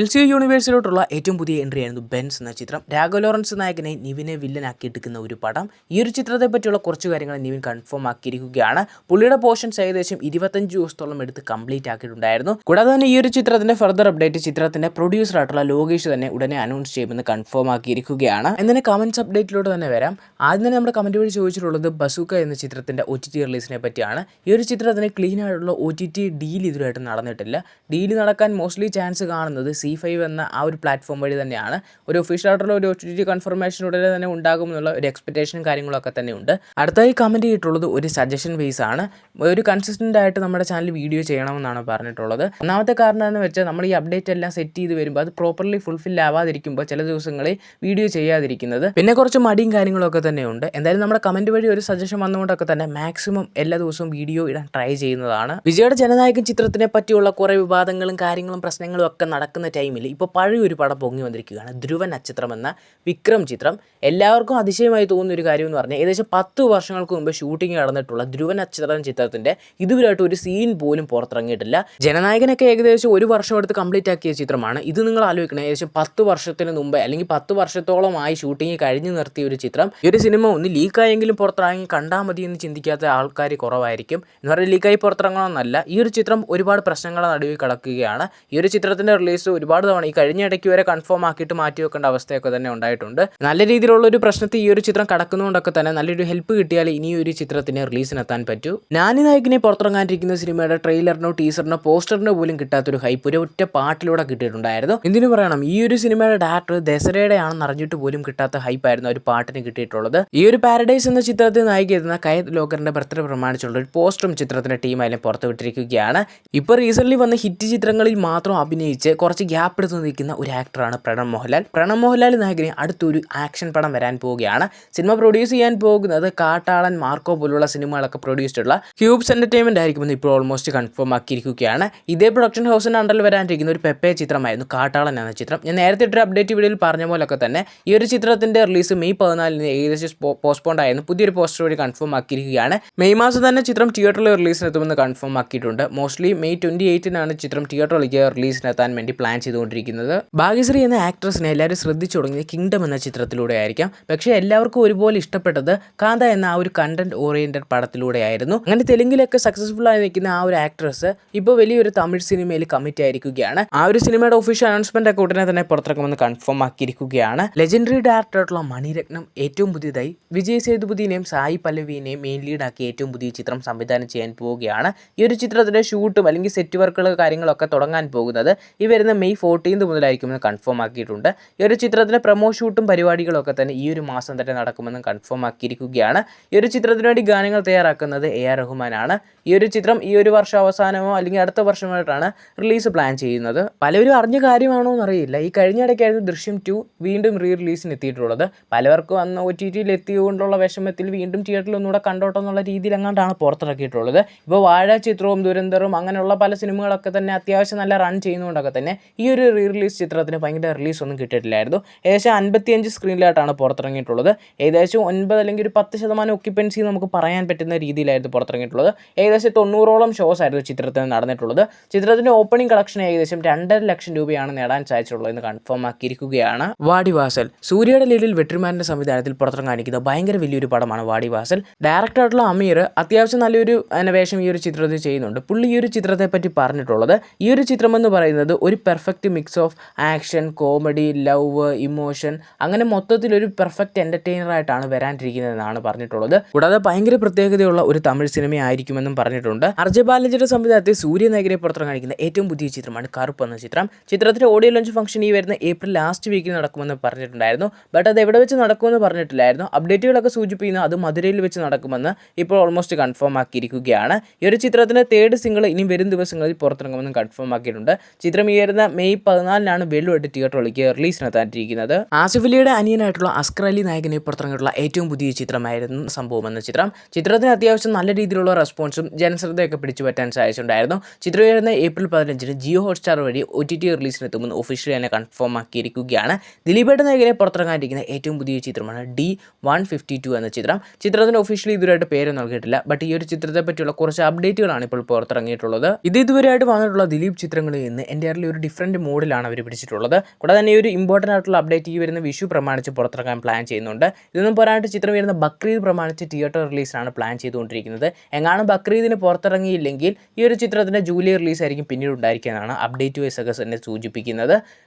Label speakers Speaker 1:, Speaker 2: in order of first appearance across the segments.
Speaker 1: LCU യൂണിവേഴ്സിലോട്ടുള്ള ഏറ്റവും പുതിയ entry ആയിരുന്നു ബെൻസ് എന്ന ചിത്രം. രാഘവ് ലോറൻസ് നായകനെ നിവിനെ വില്ലനാക്കിയെടുക്കുന്ന ഒരു പടം. ഈ ഒരു ചിത്രത്തെ പറ്റിയുള്ള കുറച്ച് കാര്യങ്ങൾ നിവിൻ കൺഫേം ആക്കിയിരിക്കുകയാണ്. പുള്ളിയുടെ പോർഷൻസ് ഏകദേശം 25 ദിവസത്തോളം എടുത്ത് കംപ്ലീറ്റ് ആക്കിയിട്ടുണ്ടായിരുന്നു. കൂടാതെ തന്നെ ഈ ഒരു ചിത്രത്തിന്റെ ഫർദർ അപ്ഡേറ്റ് ചിത്രത്തിന്റെ പ്രൊഡ്യൂസർ ആയിട്ടുള്ള ലോകേഷ് തന്നെ ഉടനെ അനൗൺസ് ചെയ്യുമെന്ന് കൺഫേം ആക്കിയിരിക്കുകയാണ്. എന്നതിന് കമന്റ്സ് അപ്ഡേറ്റിലൂടെ തന്നെ വരാം. ആദ്യം തന്നെ നമ്മുടെ കമന്റ് വഴി ചോദിച്ചിട്ടുള്ളത് ബസൂക്ക എന്ന ചിത്രത്തിന്റെ OTT റിലീസിനെ പറ്റിയാണ്. ഈ ഒരു ചിത്രത്തിന് ക്ലീൻ ആയിട്ടുള്ള OTT ഡീൽ ഇതുവരെയായിട്ട് നടന്നിട്ടില്ല. ഡീൽ നടക്കാൻ മോസ്റ്റ്ലി ചാൻസ് കാണുന്നത് C5 എന്ന ആ ഒരു പ്ലാറ്റ്ഫോം വഴി തന്നെയാണ്. ഒരു ഒഫീഷ്യൽ ആയിട്ടുള്ള ഒരു OTT കൺഫർമേഷൻ ഉടനെ തന്നെ ഉണ്ടാകുമെന്നുള്ള ഒരു എക്സ്പെക്ടേഷനും കാര്യങ്ങളൊക്കെ തന്നെ ഉണ്ട്. അടുത്തായി കമൻറ്റ് ചെയ്തിട്ടുള്ളത് ഒരു സജഷൻ ബേസ് ആണ്. ഒരു കൺസിസ്റ്റൻ്റ് ആയിട്ട് നമ്മുടെ ചാനൽ വീഡിയോ ചെയ്യണമെന്നാണ് പറഞ്ഞിട്ടുള്ളത്. ഒന്നാമത്തെ കാരണം എന്ന് വെച്ചാൽ നമ്മൾ ഈ അപ്ഡേറ്റ് എല്ലാം സെറ്റ് ചെയ്ത് വരുമ്പോൾ അത് പ്രോപ്പർലി ഫുൾഫിൽ ആവാതിരിക്കുമ്പോൾ ചില ദിവസങ്ങളിൽ വീഡിയോ ചെയ്യാതിരിക്കുന്നത്, പിന്നെ കുറച്ച് മടിയും കാര്യങ്ങളൊക്കെ തന്നെ ഉണ്ട്. എന്തായാലും നമ്മുടെ കമൻറ്റ് വഴി ഒരു സജഷൻ വന്നുകൊണ്ടൊക്കെ തന്നെ മാക്സിമം എല്ലാ ദിവസവും വീഡിയോ ഇടാൻ ട്രൈ ചെയ്യുന്നതാണ്. വിജയുടെ ജനനായകൻ ചിത്രത്തിനെ പറ്റിയുള്ള കുറേ വിവാദങ്ങളും കാര്യങ്ങളും പ്രശ്നങ്ങളും ഒക്കെ നടക്കുന്ന ടൈമിൽ ഇപ്പോൾ പഴയൊരു പടം പൊങ്ങി വന്നിരിക്കുകയാണ്. ധ്രുവ നക്ഷത്രം എന്ന വിക്രം ചിത്രം. എല്ലാവർക്കും അതിശയമായി തോന്നുന്ന ഒരു കാര്യം എന്ന് പറഞ്ഞാൽ ഏകദേശം 10 വർഷങ്ങൾക്ക് മുമ്പ് ഷൂട്ടിംഗ് നടന്നിട്ടുള്ള ധ്രുവ നക്ഷത്രം ചിത്രത്തിന്റെ ഇതുവരെയായിട്ട് ഒരു സീൻ പോലും പുറത്തിറങ്ങിയിട്ടില്ല. ജനനായകനൊക്കെ ഏകദേശം 1 വർഷം എടുത്ത് കംപ്ലീറ്റ് ആക്കിയ ചിത്രമാണ്. ഇത് നിങ്ങൾ ആലോചിക്കണം, ഏകദേശം 10 വർഷത്തിന് മുമ്പ് അല്ലെങ്കിൽ 10 വർഷത്തോളമായി ഷൂട്ടിംഗ് കഴിഞ്ഞു നിർത്തിയ ഒരു ചിത്രം. ഈ ഒരു സിനിമ ഒന്ന് ലീക്കായെങ്കിലും പുറത്തിറങ്ങി കണ്ടാൽ മതി എന്ന് ചിന്തിക്കാത്ത ആൾക്കാർ കുറവായിരിക്കും. എന്ന് പറഞ്ഞാൽ ലീക്കായി പുറത്തിറങ്ങണമെന്നല്ല, ഈ ഒരു ചിത്രം ഒരുപാട് പ്രശ്നങ്ങളുടെ നടുവിൽ കിടക്കുകയാണ്. ഈ ഒരു ചിത്രത്തിന്റെ റിലീസ് ഒരുപാട് തവണ ഈ കഴിഞ്ഞ ഇടയ്ക്ക് വരെ കൺഫേം ആക്കിയിട്ട് മാറ്റി വെക്കേണ്ട അവസ്ഥയൊക്കെ തന്നെ ഉണ്ടായിട്ടുണ്ട്. നല്ല രീതിയിലുള്ള ഒരു പ്രശ്നത്തിൽ ഈ ഒരു ചിത്രം കടക്കുന്നതുകൊണ്ടൊക്കെ തന്നെ നല്ലൊരു ഹെൽപ്പ് കിട്ടിയാൽ ഇനി ഒരു ചിത്രത്തിന് റിലീസിനെത്താൻ പറ്റൂ. നാനി നായകനെ പുറത്തിറങ്ങാനിരിക്കുന്ന സിനിമയുടെ ട്രെയിലറിനോ ടീസറിനോ പോസ്റ്ററിനോ പോലും കിട്ടാത്തൊരു ഹൈപ്പ് ഒരു ഒറ്റ പാട്ടിലൂടെ കിട്ടിയിട്ടുണ്ടായിരുന്നു. എന്തിനു പറയണം, ഈ ഒരു സിനിമയുടെ ഡയറക്ടർ ദസറയുടെ ആണെന്ന് അറിഞ്ഞിട്ട് പോലും കിട്ടാത്ത ഹൈപ്പായിരുന്നു ഒരു പാട്ടിന് കിട്ടിയിട്ടുള്ളത്. ഈ ഒരു പാരഡൈസ് എന്ന ചിത്രത്തിൽ നായിക എത്തുന്ന കയത് ലോക്കറിന്റെ ബർത്ത്ഡേ പ്രമാണിച്ചുള്ള ഒരു പോസ്റ്ററും ചിത്രത്തിന്റെ ടീം അതിനെ പുറത്തുവിട്ടിരിക്കുകയാണ്. ഇപ്പോൾ റീസെന്റ് വന്ന ഹിറ്റ് ചിത്രങ്ങളിൽ മാത്രം അഭിനയിച്ച് കുറച്ച് ഗ്യാപ്പ് എടുത്ത് നിൽക്കുന്ന ഒരു ആക്ടറാണ് പ്രണവ് മോഹൻലാൽ. പ്രണവ് മോഹൻലാൽ നായകനെ അടുത്തൊരു ആക്ഷൻ പടം വരാൻ പോവുകയാണ്. സിനിമ പ്രൊഡ്യൂസ് ചെയ്യാൻ പോകുന്നത് കാട്ടാളൻ, മാർക്കോ പോലുള്ള സിനിമകളൊക്കെ പ്രൊഡ്യൂസ് ചെയ്തിട്ടുള്ള ക്യൂബ്സ് എന്റർടൈൻമെന്റ് ആയിരിക്കുമെന്ന് ഇപ്പോൾ ഓൾമോസ്റ്റ് കൺഫേം ആക്കിയിരിക്കുകയാണ്. ഇതേ പ്രൊഡക്ഷൻ ഹൗസിന്റെ അണ്ടറിൽ വരാനിരിക്കുന്ന ഒരു പെപ്പെ ചിത്രമായിരുന്നു കാട്ടാളൻ എന്ന ചിത്രം. ഞാൻ നേരത്തെ ഇട്ടൊരു അപ്ഡേറ്റ് വീഡിയോയിൽ പറഞ്ഞ പോലൊക്കെ തന്നെ ഈ ഒരു ചിത്രത്തിന്റെ റിലീസ് മെയ് 14 ഏകദേശം പോസ്റ്റ്പോണ്ട് ആയിരുന്നു. പുതിയൊരു പോസ്റ്റർ വഴി കൺഫേം ആക്കിയിരിക്കുകയാണ്. മെയ് മാസം തന്നെ ചിത്രം തിയേറ്ററിൽ റിലീസിനെത്തുമെന്ന് കൺഫേം ആക്കിയിട്ടുണ്ട്. മോസ്റ്റ്ലി മെയ് 28 ചിത്രം തിയേറ്ററിലേക്ക് റിലീസിനെത്താൻ വേണ്ടി പ്ലാൻ ചെയ്തുകൊണ്ടിരിക്കുന്നത്. ഭാഗ്യശ്രീ എന്ന ആക്ട്രസിനെ എല്ലാവരും ശ്രദ്ധിച്ചു തുടങ്ങിയത് കിങ്ഡം എന്ന ചിത്രത്തിലൂടെ ആയിരിക്കാം. പക്ഷേ എല്ലാവർക്കും ഒരുപോലെ ഇഷ്ടപ്പെട്ടത് കാന്ത എന്ന ആ ഒരു കണ്ടന്റ് ഓറിയന്റഡ് പടത്തിലൂടെ ആയിരുന്നു. അങ്ങനെ തെലുങ്കിലൊക്കെ സക്സസ്ഫുൾ ആയി നിൽക്കുന്ന ആ ഒരു ആക്ട്രസ് ഇപ്പോൾ വലിയൊരു തമിഴ് സിനിമയിൽ കമ്മിറ്റ് ആയിരിക്കുകയാണ്. ആ ഒരു സിനിമയുടെ ഒഫീഷ്യൽ അനൗൺസ്മെന്റ് ഒക്കെ ഉടനെ തന്നെ പുറത്തിറക്കുമെന്ന് കൺഫേം ആക്കിയിരിക്കുകയാണ്. ലെജൻഡറി ഡയറക്ടറായിട്ടുള്ള മണിരത്നം ഏറ്റവും പുതിയതായി വിജയ് സേതുപതിനെയും സായി പല്ലവിനെയും മെയിൻ ലീഡാക്കി ഏറ്റവും പുതിയ ചിത്രം സംവിധാനം ചെയ്യാൻ പോവുകയാണ്. ഈ ഒരു ചിത്രത്തിന്റെ ഷൂട്ടും അല്ലെങ്കിൽ സെറ്റ് വർക്കുകൾ കാര്യങ്ങളൊക്കെ തുടങ്ങാൻ പോകുന്നത് ഈ വരുന്ന മെയ് 14 മുതലായിരിക്കുമെന്ന് കൺഫേം ആക്കിയിട്ടുണ്ട്. ഈ ഒരു ചിത്രത്തിന്റെ പ്രമോ ഷൂട്ടും പരിപാടികളൊക്കെ തന്നെ ഈ ഒരു മാസം തന്നെ നടക്കുമെന്ന് കൺഫേം ആക്കിയിരിക്കുകയാണ്. ഈ ഒരു ചിത്രത്തിന് വേണ്ടി ഗാനങ്ങൾ തയ്യാറാക്കുന്നത് AR റഹ്മാനാണ്. ഈ ഒരു ചിത്രം ഈ ഒരു വർഷം അവസാനമോ അല്ലെങ്കിൽ അടുത്ത വർഷമായിട്ടാണ് റിലീസ് പ്ലാൻ ചെയ്യുന്നത്. പലവരും അറിഞ്ഞ കാര്യമാണോ എന്നറിയില്ല, ഈ കഴിഞ്ഞ ഇടയ്ക്കായിരുന്നു ദൃശ്യം 2 വീണ്ടും റിലീസിന് എത്തിയിട്ടുള്ളത്. പലവർക്കും അന്ന് OTTയിൽ എത്തിയതുകൊണ്ടുള്ള വിഷമത്തിൽ വീണ്ടും തിയേറ്ററിൽ ഒന്നുകൂടെ കണ്ടോട്ടെ എന്നുള്ള രീതിയിൽ എങ്ങാണ്ടാണ് പുറത്തിറക്കിയിട്ടുള്ളത്. ഇപ്പോൾ വാഴ ചിത്രവും ദുരന്തറും അങ്ങനെയുള്ള പല സിനിമകളൊക്കെ തന്നെ അത്യാവശ്യം നല്ല റൺ ചെയ്യുന്നതുകൊണ്ടൊക്കെ തന്നെ ഈ ഒരു റിലീസ് ചിത്രത്തിന് ഭയങ്കര റിലീസ് ഒന്നും കിട്ടിയിട്ടില്ലായിരുന്നു. ഏകദേശം 55 സ്ക്രീനിലായിട്ടാണ് പുറത്തിറങ്ങിയിട്ടുള്ളത്. ഏകദേശം 9 അല്ലെങ്കിൽ ഒരു 10% ഒക്യുപ്പൻസി നമുക്ക് പറയാൻ പറ്റുന്ന രീതിയിലായിരുന്നു പുറത്തിറങ്ങിയിട്ടുള്ളത്. ഏകദേശം 90ഓളം ഷോസ് ആയിരുന്നു ചിത്രത്തിന് നടന്നിട്ടുള്ളത്. ചിത്രത്തിന്റെ ഓപ്പണിംഗ് കളക്ഷൻ ഏകദേശം 2.5 ലക്ഷം രൂപയാണ് നേടാൻ സാധിച്ചിട്ടുള്ളത് എന്ന് കൺഫേം ആക്കിയിരിക്കുകയാണ്. വാടിവാസൽ സൂര്യയുടെ ലീഡിൽ വെട്രിമാന്റെ സംവിധാനത്തിൽ പുറത്തിറങ്ങാനിരിക്കുന്ന ഭയങ്കര വലിയൊരു പടമാണ് വാടിവാസൽ. ഡയറക്ടറായിട്ടുള്ള അമീർ അത്യാവശ്യം നല്ലൊരു വേഷം ഈ ഒരു ചിത്രത്തിൽ ചെയ്യുന്നുണ്ട്. പുള്ളി ഈ ഒരു ചിത്രത്തെ പറ്റി പറഞ്ഞിട്ടുള്ളത്, ഈ ഒരു ചിത്രം എന്ന് പറയുന്നത് ഒരു perfect mix of action, comedy, love, emotion, അങ്ങനെ മൊത്തത്തിലൊരു പെർഫെക്റ്റ് എന്റർടൈനർ ആയിട്ടാണ് വരാനിരിക്കുന്നതെന്നാണ് പറഞ്ഞിട്ടുള്ളത്. കൂടാതെ ഭയങ്കര പ്രത്യേകതയുള്ള ഒരു തമിഴ് സിനിമയായിരിക്കുമെന്നും പറഞ്ഞിട്ടുണ്ട്. അർജയ് ബാലഞ്ചിയുടെ സംവിധാനത്തിൽ സൂര്യനായകനെ പുറത്തിറങ്ങിയിരിക്കുന്ന ഏറ്റവും പുതിയ ചിത്രമാണ് കറുപ്പ് എന്ന ചിത്രം. ചിത്രത്തിന്റെ ഓഡിയോ ലോഞ്ച് ഫംഗ്ഷൻ ഈ വരുന്ന ഏപ്രിൽ ലാസ്റ്റ് വീക്കിൽ നടക്കുമെന്ന് പറഞ്ഞിട്ടുണ്ടായിരുന്നു. ബട്ട് അത് എവിടെ വെച്ച് നടക്കുമെന്ന് പറഞ്ഞിട്ടില്ലായിരുന്നു. അപ്ഡേറ്റുകളൊക്കെ സൂചിപ്പിക്കുന്നു അത് മധുരയിൽ വെച്ച് നടക്കുമെന്ന് ഇപ്പോൾ ഓൾമോസ്റ്റ് കൺഫേം ആക്കിയിരിക്കുകയാണ്. ഈ ഒരു ചിത്രത്തിന്റെ 3rd സിംഗിൾ ഇനി വരും ദിവസങ്ങളിൽ പുറത്തിറങ്ങുമെന്ന് കൺഫേം ആക്കിയിട്ടുണ്ട്. ചിത്രം ഈ വരുന്ന മെയ് 14 വെള്ളുവെട്ട് തിയേറ്ററിലേക്ക് റിലീസിനെത്താനിരിക്കുന്നത്. ആസിഫ് അലിയുടെ അനിയനായിട്ടുള്ള അസ്കർ അലി നായകനെ പുറത്തിറങ്ങിയിട്ടുള്ള ഏറ്റവും പുതിയ ചിത്രമായിരുന്നു സംഭവം എന്ന ചിത്രം. ചിത്രത്തിന് അത്യാവശ്യം നല്ല രീതിയിലുള്ള റെസ്പോൺസും ജനശ്രദ്ധയൊക്കെ പിടിച്ചു പറ്റാൻ സാധിച്ചിട്ടുണ്ടായിരുന്നു. ചിത്രം വരുന്ന ഏപ്രിൽ 15 ജിയോ ഹോട്ട്സ്റ്റാർ വഴി OTT റിലീസിനെത്തുമെന്ന് ഒഫീഷ്യലി തന്നെ കൺഫേം ആക്കിയിരിക്കുകയാണ്. ദിലീപേട്ട നായകനെ പുറത്തിറങ്ങാനിരിക്കുന്ന ഏറ്റവും പുതിയ ചിത്രമാണ് D152 എന്ന ചിത്രം. ചിത്രത്തിന് ഒഫീഷ്യലി ഇതുവരെയായിട്ട് പേര് നൽകിയിട്ടില്ല. ബട്ട് ഈ ഒരു ചിത്രത്തെ പറ്റിയുള്ള കുറച്ച് അപ്ഡേറ്റുകളാണ് ഇപ്പോൾ പുറത്തിറങ്ങിയിട്ടുള്ളത്. ഇതുവരെയായിട്ട് വന്നിട്ടുള്ള ദിലീപ് ചിത്രങ്ങളിൽ നിന്ന് എൻ്റെ ഒരു ഡിഫറൻറ്റ് ഡിഫറൻറ്റ് മൂഡിലാണ് അവർ പിടിച്ചിട്ടുള്ളത്. കൂടാതെ തന്നെ ഈ ഒരു ഇമ്പോർട്ടൻ്റ് ആയിട്ടുള്ള അപ്ഡേറ്റ് ഈ വരുന്ന വിഷു പ്രമാണിച്ച് പുറത്തിറക്കാൻ പ്ലാൻ ചെയ്യുന്നുണ്ട്. ഇതൊന്നും പോരാണ്ട് ചിത്രം വരുന്ന ബക്രീദ് പ്രമാണിച്ച് തിയേറ്റർ റിലീസാണ് പ്ലാൻ ചെയ്തുകൊണ്ടിരിക്കുന്നത്. എങ്ങാനും ബക്രീദിന് പുറത്തിറങ്ങിയില്ലെങ്കിൽ ഈ ഒരു ചിത്രത്തിൻ്റെ ജൂലൈ റിലീസായിരിക്കും പിന്നീട് ഉണ്ടായിരിക്കുന്നതാണ് അപ്ഡേറ്റ് വൈസ് ഒക്കെ തന്നെ സൂചിപ്പിക്കുന്നത്.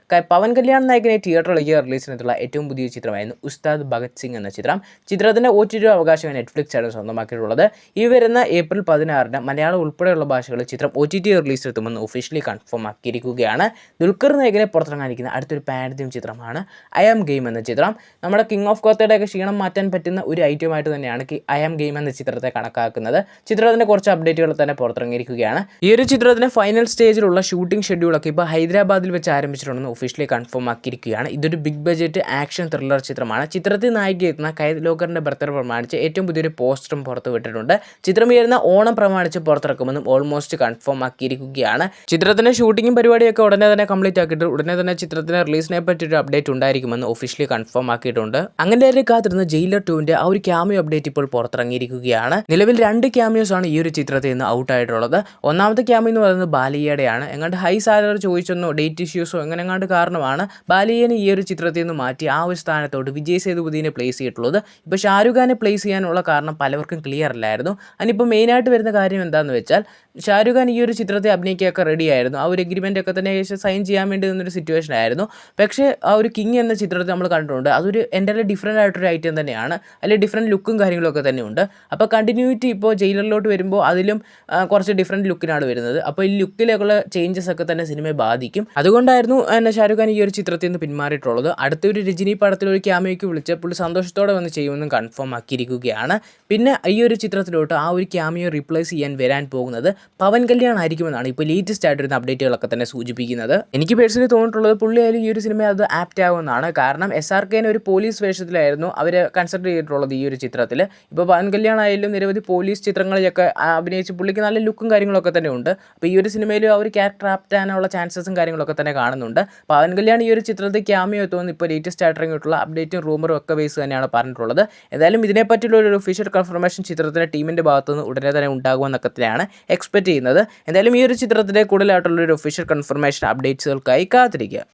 Speaker 1: പവൻ കല്യാൺ നായകനെ തിയേറ്ററിലേക്ക് റിലീസിനെത്തുള്ള ഏറ്റവും പുതിയ ചിത്രമായിരുന്നു ഉസ്താദ് ഭഗത് സിംഗ് എന്ന ചിത്രം. ചിത്രത്തിൻ്റെ OTT അവകാശം നെറ്റ്ഫ്ലിക്സ് ആണ് സ്വന്തമാക്കിയിട്ടുള്ളത്. ഈ വരുന്ന ഏപ്രിൽ 16 മലയാളം ഉൾപ്പെടെയുള്ള ഭാഷകളിൽ ചിത്രം OTT റിലീസിലെത്തുമെന്ന് ഒഫീഷ്യലി കൺഫേം ആക്കിയിരിക്കുകയാണ്. ദുൽഖർ നായകനെ പുറത്തിറങ്ങാനിരിക്കുന്ന അടുത്തൊരു പാൻ ചിത്രമാണ് ഐ ആം ഗെയിം എന്ന ചിത്രം. നമ്മുടെ കിങ് ഓഫ് കോത്തയുടെ ഒക്കെ ക്ഷീണം മാറ്റാൻ പറ്റുന്ന ഒരു ഐറ്റമായിട്ട് തന്നെയാണ് ഐ ആം ഗെയിം എന്ന ചിത്രത്തെ കണക്കാക്കുന്നത്. ചിത്രത്തിൻ്റെ കുറച്ച് അപ്ഡേറ്റുകൾ തന്നെ പുറത്തിറങ്ങിയിരിക്കുകയാണ്. ഈ ഒരു ചിത്രത്തിന് ഫൈനൽ സ്റ്റേജിലുള്ള ഷൂട്ടിംഗ് ഷെഡ്യൂളൊക്കെ ഇപ്പോൾ ഹൈദരാബാദിൽ വെച്ച് ആരംഭിച്ചിട്ടുണ്ടെന്ന് ഒഫീഷ്യലി കൺഫേം ആക്കിയിരിക്കുകയാണ്. ഇതൊരു ബിഗ് ബഡ്ജറ്റ് ആക്ഷൻ ത്രില്ലർ ചിത്രമാണ്. ചിത്രത്തിൽ നായികയെത്തുന്ന കൈത് ലോക്കറിൻ്റെ ബർത്ത്ഡേ പ്രമാണിച്ച് ഏറ്റവും പുതിയൊരു പോസ്റ്ററും പുറത്തു വിട്ടിട്ടുണ്ട്. ചിത്രം വരുന്ന ഓണം പ്രമാണിച്ച് പുറത്തിറക്കുമെന്നും ഓൾമോസ്റ്റ് കൺഫേം ആക്കിയിരിക്കുകയാണ്. ചിത്രത്തിൻ്റെ ഷൂട്ടിങ്ങും പരിപാടിയൊക്കെ ഉടനെ തന്നെ കംപ്ലീറ്റ് ആക്കിയിട്ട് ഉടനെ തന്നെ ചിത്രത്തിൻ്റെ റിലീസിനെ പറ്റിയൊരു അപ്ഡേറ്റ് ഉണ്ടായിരിക്കുമെന്ന് ഒഫീഷ്യലി കൺഫേം ആക്കിയിട്ടുണ്ട്. അങ്ങനെ കാത്തിരുന്ന ജയിലർ 2ന്റെ ആ ഒരു ക്യാമിയോ അപ്ഡേറ്റ് ഇപ്പോൾ പുറത്തിറങ്ങിയിരിക്കുകയാണ്. നിലവിൽ 2 ക്യാമിയോസ് ആണ് ഈ ഒരു ചിത്രത്തിൽ നിന്ന് ഔട്ട് ആയിട്ടുള്ളത്. ഒന്നാമത്തെ ക്യാമിയോ എന്ന് പറയുന്നത് ബാലിയയുടെയാണ്. എങ്ങാണ്ട് ഹൈ സാലറി ചോദിച്ചെന്നോ ഡേറ്റ് ഇഷ്യൂസോ എങ്ങനെങ്ങാണ്ട് കാരണമാണ് ബാലിയനെ ഈ ഒരു ചിത്രത്തിൽ നിന്ന് മാറ്റി ആ ഒരു സ്ഥാനത്തോട്ട് വിജയ് സേതുപതിനെ പ്ലേസ് ചെയ്തിട്ടുള്ളത്. ഇപ്പോൾ ഷാരൂഖ് ഖാനെ പ്ലേസ് ചെയ്യാനുള്ള കാരണം പലവർക്കും ക്ലിയർ അല്ലായിരുന്നു. അതിനിപ്പോൾ മെയിനായിട്ട് വരുന്ന കാര്യം എന്താണെന്ന് വെച്ചാൽ ഷാരൂഖ് ഖാൻ ഈ ഒരു ചിത്രത്തെ അഭിനയിക്കുകയൊക്കെ റെഡി ആയിരുന്നു. ആ ഒരു എഗ്രിമെൻ്റ് ഒക്കെ തന്നെ സൈൻ ചെയ്യാൻ വേണ്ടി നിന്നൊരു സിറ്റുവേഷൻ ആയിരുന്നു. പക്ഷേ ആ ഒരു കിങ് എന്ന ചിത്രത്തിൽ നമ്മൾ കണ്ടിട്ടുണ്ട് അതൊരു എൻ്റെ ഡിഫറൻ്റ് ആയിട്ടൊരു ഐറ്റം തന്നെയാണ്. അതിൽ ഡിഫറെൻറ്റ് ലുക്കും കാര്യങ്ങളൊക്കെ തന്നെ ഉണ്ട്. അപ്പോൾ കണ്ടിന്യൂറ്റി ഇപ്പോൾ ജയിലറിലോട്ട് വരുമ്പോൾ അതിലും കുറച്ച് ഡിഫറെൻറ്റ് ലുക്കിനാണ് വരുന്നത്. അപ്പോൾ ഈ ലുക്കിലേക്കുള്ള ചേഞ്ചസ് ഒക്കെ തന്നെ സിനിമയെ ബാധിക്കും. അതുകൊണ്ടായിരുന്നു ഷാരൂഖ് ഖാൻ ഈ ഒരു ചിത്രത്തിൽ നിന്ന് പിന്മാറിയിട്ടുള്ളത്. അടുത്തൊരു രജനി പടത്തിലൊരു ക്യാമിയോയ്ക്ക് വിളിച്ച് പുള്ളി സന്തോഷത്തോടെ വന്ന് ചെയ്യുമെന്നും കൺഫേം ആക്കിയിരിക്കുകയാണ്. പിന്നെ ഈ ഒരു ചിത്രത്തിലോട്ട് ആ ഒരു ക്യാമിയോ റീപ്ലേസ് ചെയ്യാൻ വരാൻ പോകുന്നത് പവൻ കല്യാൺ ആയിരിക്കുമെന്നാണ് ഇപ്പോൾ ലേറ്റസ്റ്റ് ആയിട്ട് വരുന്ന അപ്ഡേറ്റുകളൊക്കെ തന്നെ സൂചിപ്പിക്കുന്നത്. എനിക്ക് പേഴ്സണലി തോന്നിയിട്ടുള്ളത് പുള്ളിയായാലും ഈ ഒരു സിനിമ അത് ആപ്റ്റ് ആകുമെന്നാണ്. കാരണം SRKനെ ഒരു പോലീസ് വേഷത്തിലായിരുന്നു അവർ കൺസിഡർ ചെയ്തിട്ടുള്ളത് ഈ ഒരു ചിത്രത്തിൽ. ഇപ്പോൾ പവൻ കല്യാൺ ആയാലും നിരവധി പോലീസ് ചിത്രങ്ങളിലൊക്കെ അഭിനയിച്ച് പുള്ളിക്ക് നല്ല ലുക്കും കാര്യങ്ങളൊക്കെ തന്നെ ഉണ്ട്. അപ്പോൾ ഈ ഒരു സിനിമയിൽ ആ ഒരു ക്യാരക്ടർ ആപ്റ്റ് ആകാനുള്ള ചാൻസസും കാര്യങ്ങളൊക്കെ തന്നെ കാണുന്നുണ്ട്. പവൻ കല്യാൺ ഈ ഒരു ചിത്രത്തിൽ ക്യാമിയോ എത്തുമെന്ന് ഇപ്പോൾ ലേറ്റസ്റ്റ് ആയിട്ട് ഇറങ്ങിയിട്ടുള്ള അപ്ഡേറ്റും റൂമറും ഒക്കെ ബേസ് തന്നെയാണ് പറഞ്ഞിട്ടുള്ളത്. ഏതായാലും ഇതിനെപ്പറ്റിയുള്ള ഒരു ഒഫീഷ്യൽ കൺഫർമേഷൻ ചിത്രത്തിൻ്റെ ടീമിൻ്റെ ഭാഗത്തുനിന്ന് ഉടനെ തന്നെ ഉണ്ടാകുമെന്നൊക്കെ തന്നെയാണ് എക്സ്പെക്ട് ചെയ്യുന്നത്. എന്തായാലും ഈ ഒരു ചിത്രത്തിൻ്റെ കൂടുതലായിട്ടുള്ള ഒരു ഒഫീഷ്യൽ കൺഫർമേഷൻ അപ്ഡേറ്റ്സുകൾക്കായി കാത്തിരിക്കുക.